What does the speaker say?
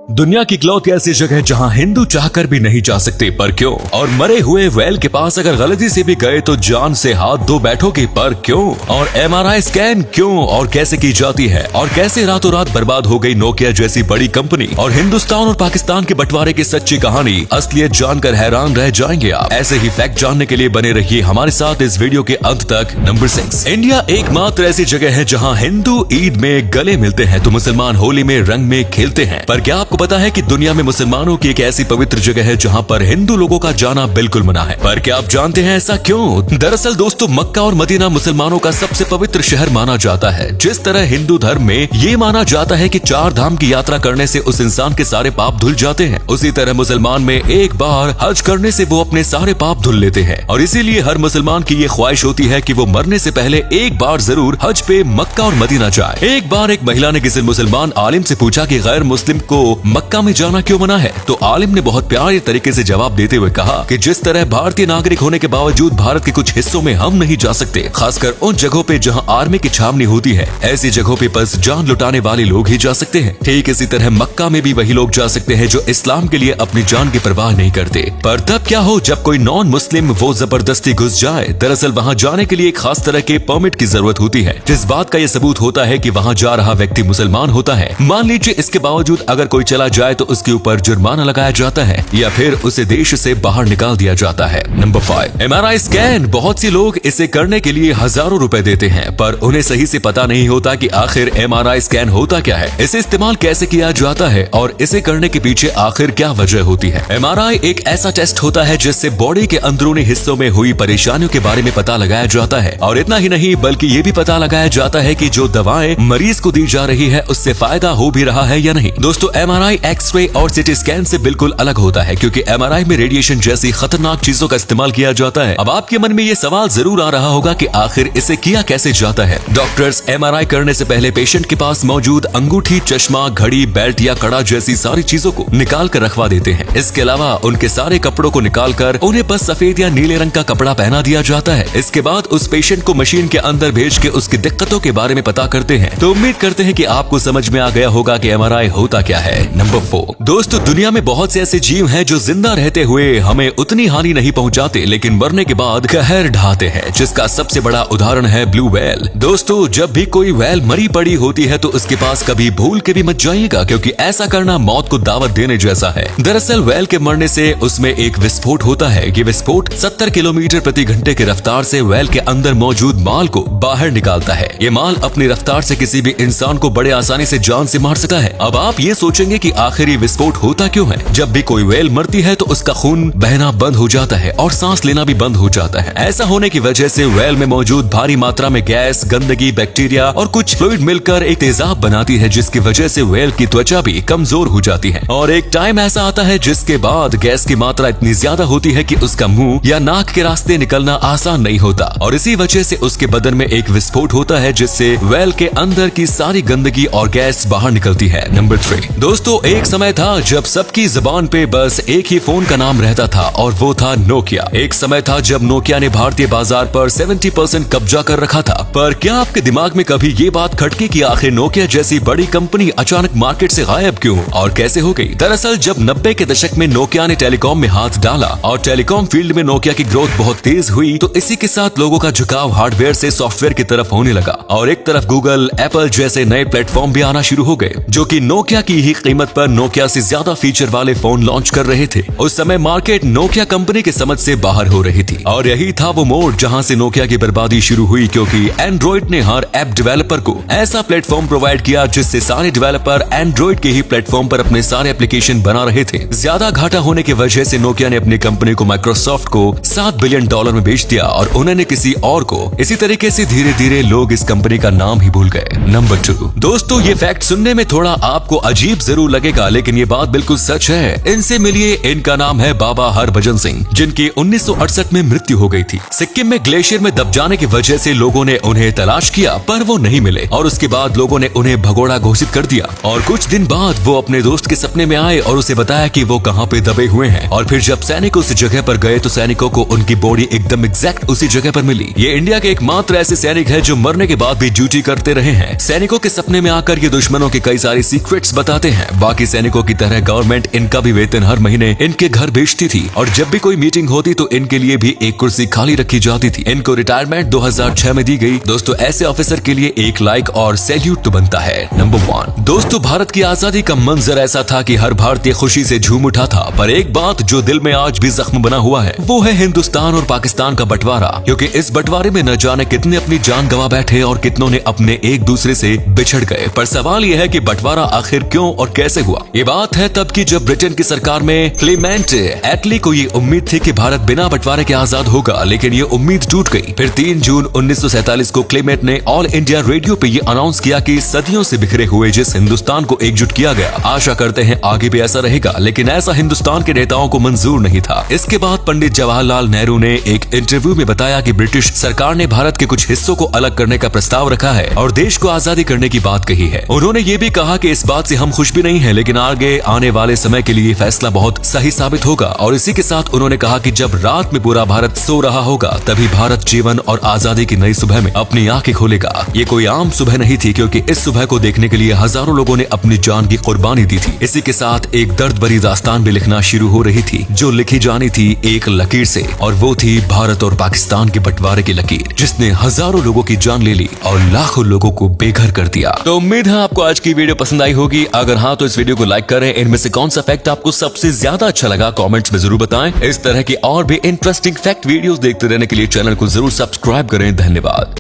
दुनिया की इकलौती ऐसी जगह जहां हिंदू चाहकर भी नहीं जा सकते, पर क्यों? और मरे हुए वेल के पास अगर गलती से भी गए तो जान से हाथ धो बैठोगे, पर क्यों? और MRI स्कैन क्यों और कैसे की जाती है, और कैसे रातों रात बर्बाद हो गई नोकिया जैसी बड़ी कंपनी, और हिंदुस्तान और पाकिस्तान के बंटवारे की सच्ची कहानी, असलियत जानकर हैरान रह जाएंगे आप। ऐसे ही फैक्ट जानने के लिए बने रहिए हमारे साथ इस वीडियो के अंत तक। नंबर 6, इंडिया एकमात्र ऐसी जगह है जहाँ हिंदू ईद में गले मिलते हैं तो मुसलमान होली में रंग में खेलते हैं। पर क्या आपको पता है कि दुनिया में मुसलमानों की एक ऐसी पवित्र जगह है जहां पर हिंदू लोगों का जाना बिल्कुल मना है? पर क्या आप जानते हैं ऐसा क्यों? दरअसल दोस्तों, मक्का और मदीना मुसलमानों का सबसे पवित्र शहर माना जाता है। जिस तरह हिंदू धर्म में ये माना जाता है कि 4 धाम की यात्रा करने से उस इंसान के सारे पाप धुल जाते हैं, उसी तरह मुसलमान में एक बार हज करने से वो अपने सारे पाप धुल लेते हैं। और इसीलिए हर मुसलमान की ये ख्वाहिश होती है कि वो मरने से पहले एक बार जरूर हज पे मक्का और मदीना जाए। एक बार एक महिला ने किसी मुसलमान आलिम से पूछा कि गैर मुस्लिम को मक्का में जाना क्यों मना है? तो आलिम ने बहुत प्यारे तरीके से जवाब देते हुए कहा कि जिस तरह भारतीय नागरिक होने के बावजूद भारत के कुछ हिस्सों में हम नहीं जा सकते, खासकर उन जगहों पे जहां आर्मी की छावनी होती है, ऐसी जगहों पे बस जान लुटाने वाले लोग ही जा सकते हैं। ठीक इसी तरह मक्का में भी वही लोग जा सकते हैं जो इस्लाम के लिए अपनी जान की परवाह नहीं करते। पर तब क्या हो जब कोई नॉन मुस्लिम वो जबरदस्ती घुस जाए? दरअसल वहाँ जाने के लिए एक खास तरह के परमिट की जरूरत होती है, जिस बात का ये सबूत होता है कि वहाँ जा रहा व्यक्ति मुसलमान होता है। मान लीजिए इसके बावजूद अगर कोई चला जाए तो उसके ऊपर जुर्माना लगाया जाता है या फिर उसे देश से बाहर निकाल दिया जाता है। Number 5, MRI scan. बहुत सी लोग इसे करने के लिए हजारों रुपए देते हैं, पर उन्हें सही से पता नहीं होता कि आखिर MRI स्कैन होता क्या है, इसे इस्तेमाल कैसे किया जाता है और इसे करने के पीछे आखिर क्या वजह होती है। MRI एक ऐसा टेस्ट होता है जिससे बॉडी के अंदरूनी हिस्सों में हुई परेशानियों के बारे में पता लगाया जाता है। और इतना ही नहीं बल्कि ये भी पता लगाया जाता है कि जो दवाएं मरीज को दी जा रही है उससे फायदा हो भी रहा है या नहीं। दोस्तों, MRI एक्सरे और CT स्कैन से बिल्कुल अलग होता है, क्योंकि MRI में रेडिएशन जैसी खतरनाक चीजों का इस्तेमाल किया जाता है। अब आपके मन में ये सवाल जरूर आ रहा होगा कि आखिर इसे किया कैसे जाता है। डॉक्टर्स MRI करने से पहले पेशेंट के पास मौजूद अंगूठी, चश्मा, घड़ी, बेल्ट या कड़ा जैसी सारी चीजों को निकाल कर रखवा देते हैं। इसके अलावा उनके सारे कपड़ों को निकाल कर उन्हें बस सफेद या नीले रंग का कपड़ा पहना दिया जाता है। इसके बाद उस पेशेंट को मशीन के अंदर भेज के उसकी दिक्कतों के बारे में पता करते हैं। तो उम्मीद करते हैं कि आपको समझ में आ गया होगा कि MRI होता क्या है। नंबर 4, दोस्तों, दुनिया में बहुत से ऐसे जीव हैं जो जिंदा रहते हुए हमें उतनी हानि नहीं पहुंचाते, लेकिन मरने के बाद कहर ढाते हैं, जिसका सबसे बड़ा उदाहरण है ब्लू व्हेल। दोस्तों, जब भी कोई व्हेल मरी पड़ी होती है तो उसके पास कभी भूल के भी मत जाइएगा, क्योंकि ऐसा करना मौत को दावत देने जैसा है। दरअसल व्हेल के मरने से उसमें एक विस्फोट होता है। ये विस्फोट 70 किलोमीटर प्रति घंटे की रफ्तार से व्हेल के अंदर मौजूद माल को बाहर निकालता है। ये माल अपनी रफ्तार से किसी भी इंसान को बड़े आसानी से जान से मार सकता है। अब आप ये सोचेंगे कि आखिर ये विस्फोट होता क्यों है? जब भी कोई व्हेल मरती है तो उसका खून बहना बंद हो जाता है और सांस लेना भी बंद हो जाता है। ऐसा होने की वजह से व्हेल में मौजूद भारी मात्रा में गैस, गंदगी, बैक्टीरिया और कुछ फ्लूइड मिलकर एक तेजाब बनाती है, जिसकी वजह से व्हेल की त्वचा भी कमजोर हो जाती है। और एक टाइम ऐसा आता है जिसके बाद गैस की मात्रा इतनी ज्यादा होती है कि उसका मुंह या नाक के रास्ते निकलना आसान नहीं होता, और इसी वजह से उसके बदन में एक विस्फोट होता है, जिससे व्हेल के अंदर की सारी गंदगी और गैस बाहर निकलती है। नंबर 3, दोस्तों, एक समय था जब सबकी जुबान पे बस एक ही फोन का नाम रहता था और वो था नोकिया। एक समय था जब नोकिया ने भारतीय बाजार पर 70% कब्जा कर रखा था। पर क्या आपके दिमाग में कभी ये बात खटकी कि आखिर नोकिया जैसी बड़ी कंपनी अचानक मार्केट से गायब क्यों और कैसे हो गई? दरअसल जब 90 के दशक में नोकिया ने टेलीकॉम में हाथ डाला और टेलीकॉम फील्ड में नोकिया की ग्रोथ बहुत तेज हुई, तो इसी के साथ लोगों का झुकाव हार्डवेयर से सॉफ्टवेयर की तरफ होने लगा और एक तरफ गूगल, एप्पल जैसे नए प्लेटफॉर्म भी आना शुरू हो गए, जो कि नोकिया की ही कीमत पर नोकिया से ज्यादा फीचर वाले फोन लॉन्च कर रहे थे। उस समय मार्केट नोकिया कंपनी के समझ से बाहर हो रही थी और यही था वो मोड़ जहां से नोकिया की बर्बादी शुरू हुई, क्योंकि एंड्रॉइड ने हर ऐप डेवलपर को ऐसा प्लेटफॉर्म प्रोवाइड किया जिससे सारे डेवलपर एंड्रॉइड के ही प्लेटफॉर्म पर अपने सारे एप्लीकेशन बना रहे थे। ज्यादा घाटा होने की वजह से नोकिया ने अपनी कंपनी को माइक्रोसॉफ्ट को $7 बिलियन में बेच दिया और उन्होंने किसी और को। इसी तरीके से धीरे धीरे लोग इस कंपनी का नाम ही भूल गए। नंबर 2, दोस्तों, ये फैक्ट सुनने में थोड़ा आपको अजीब जरूर लगेगा, लेकिन ये बात बिल्कुल सच है। इनसे मिलिए, इनका नाम है बाबा हरभजन सिंह, जिनकी 1968 में मृत्यु हो गई थी। सिक्किम में ग्लेशियर में दब जाने की वजह से लोगों ने उन्हें तलाश किया, पर वो नहीं मिले और उसके बाद लोगों ने उन्हें भगोड़ा घोषित कर दिया। और कुछ दिन बाद वो अपने दोस्त के सपने में आए और उसे बताया कि वो कहाँ पे दबे हुए हैं। और फिर जब सैनिक उस जगह पर गए तो सैनिकों को उनकी बॉडी एकदम एग्जैक्ट उसी जगह पर मिली। ये इंडिया के एकमात्र ऐसे सैनिक है जो मरने के बाद भी ड्यूटी करते रहे हैं। सैनिकों के सपने में आकर ये दुश्मनों के कई सारी सीक्रेट्स बताते हैं, बाकी सैनिकों की तरह गवर्नमेंट इनका भी वेतन हर महीने इनके घर भेजती थी और जब भी कोई मीटिंग होती तो इनके लिए भी एक कुर्सी खाली रखी जाती थी। इनको रिटायरमेंट 2006 में दी गई। दोस्तों ऐसे ऑफिसर के लिए एक लाइक और सैल्यूट तो बनता है। नंबर 1 दोस्तों, भारत की आजादी का मंजर ऐसा था कि हर भारतीय खुशी से झूम उठा था, पर एक बात जो दिल में आज भी जख्म बना हुआ है वो है हिंदुस्तान और पाकिस्तान का बंटवारा, क्योंकि इस बंटवारे में न जाने कितने अपनी जान गंवा बैठे और कितनों ने अपने एक दूसरे से बिछड़ गए। पर सवाल यह है कि बंटवारा आखिर क्यों और कैसे हुआ। ये बात है तब की जब ब्रिटेन की सरकार में क्लेमेंट एटली को ये उम्मीद थी कि भारत बिना बंटवारे के आजाद होगा, लेकिन ये उम्मीद टूट गई। फिर 3 जून 1947 को क्लेमेंट ने ऑल इंडिया रेडियो पे ये अनाउंस किया कि सदियों से बिखरे हुए जिस हिंदुस्तान को एकजुट किया गया, आशा करते हैं आगे भी ऐसा रहेगा, लेकिन ऐसा हिंदुस्तान के नेताओं को मंजूर नहीं था। इसके बाद पंडित जवाहरलाल नेहरू ने एक इंटरव्यू में बताया कि ब्रिटिश सरकार ने भारत के कुछ हिस्सों को अलग करने का प्रस्ताव रखा है और देश को आजादी करने की बात कही है। उन्होंने ये भी कहा कि इस बात से हम खुश भी नहीं है, लेकिन आगे आने वाले समय के लिए फैसला बहुत सही साबित होगा। और इसी के साथ उन्होंने कहा कि जब रात में पूरा भारत सो रहा होगा तभी भारत जीवन और आजादी की नई सुबह में अपनी आंखें खोलेगा। ये कोई आम सुबह नहीं थी, क्योंकि इस सुबह को देखने के लिए हजारों लोगों ने अपनी जान की कुर्बानी दी थी। इसी के साथ एक दर्द भरी दास्तान भी लिखना शुरू हो रही थी, जो लिखी जानी थी एक लकीर से, और वो थी भारत और पाकिस्तान के बंटवारे की लकीर, जिसने हजारों लोगों की जान ले ली और लाखों लोगों को बेघर कर दिया। तो उम्मीद है आपको आज की वीडियो पसंद आई होगी। अगर हाँ तो इस वीडियो को लाइक करें। इनमें से कौन सा फैक्ट आपको सबसे ज्यादा अच्छा लगा कमेंट्स में जरूर बताएं। इस तरह की और भी इंटरेस्टिंग फैक्ट वीडियोस देखते रहने के लिए चैनल को जरूर सब्सक्राइब करें। धन्यवाद।